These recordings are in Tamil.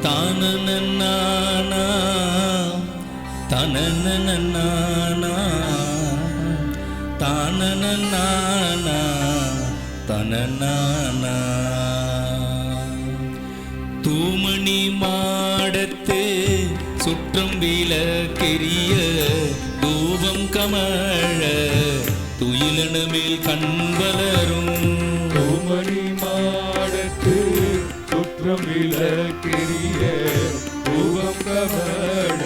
தானனனானா தனனனானா தானனனானா தனனானா தூமணி மாடத்து சுற்றம் விளக்கெரிய தூபம் கமழ துயிலன மேல் கண்வலரும் தூமணி மாடத்து சுற்றம் விளக்கெரிய தூபம் கமழ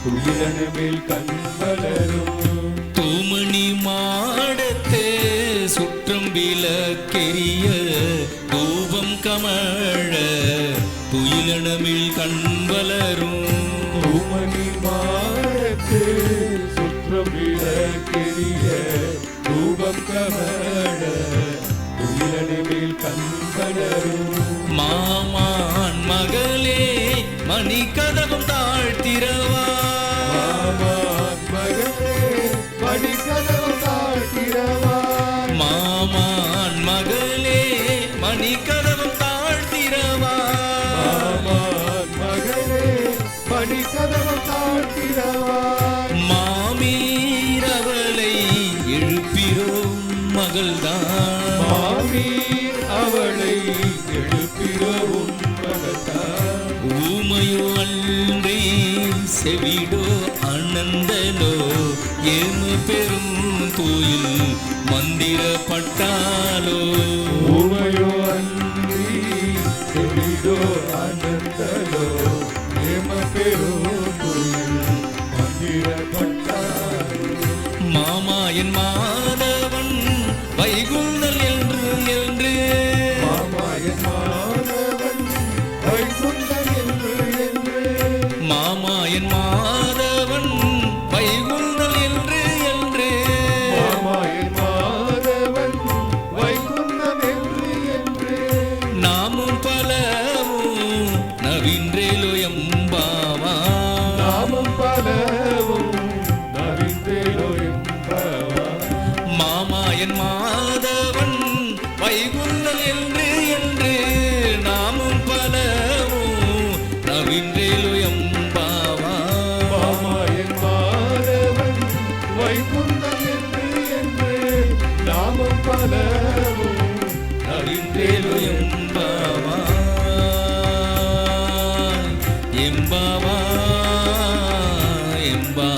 துயிலன மேல் கண்வலரும் தூமணி மாடத்து சுற்றம் விளக்கெரிய தூபம் கமழ துயிலன மேல் கண்வலரும் தூமணி மாடத்து சுற்றம் விளக்கெரிய தூபம் கமழ துயிலன மேல் கண்வலரும் மாமான் மகளே மணி கதவும் தாழ்த்திரவா மாமான் மகளே மணி கதவும் தாழ்த்திரவா மாமான் மகளே மணி கதவும் தாழ்த்திரவா மாமீரவளை எழுப்பிரோம் மகள்தான் மாமீர் அவளை எழுப்பிரோம் மகள்தான் ஊமையோ அன்றே செவிடோ அனந்தலோ ஏம பெரும் தூயில் மந்திரப்பட்டாலோ ஊமையோ அன்றி செவிடோ அனந்தலோ ஏம பெரும் தூயில் மந்திரப்பட்டாலோ மாமா என் மாதவன் வைகுந்தல் என்று என்று மாமா என் மாதவன் வைகுந்தல் என்று என்று மாமா என் மாதவன் வைகுந்தல் என்று என்று மாமா என் மாதவன் வைகுந்தம் என்று என்று நாமும் பலவும் நவீன்றேலோ எம்பாவா நாமும் பலவும் நவீன்றேலோ எம்பாவா மாமா என் மாதவன் வைகுந்தல் என்று என்று நாமும் பலவும் நவீன்றேலோ எம்பாவா மாமா என் மாதவன் வைகுந்தம் என்று என்று நாமும் பலவும் நவீன்றேலோ எம்பாவா எம்பாவா எம்பா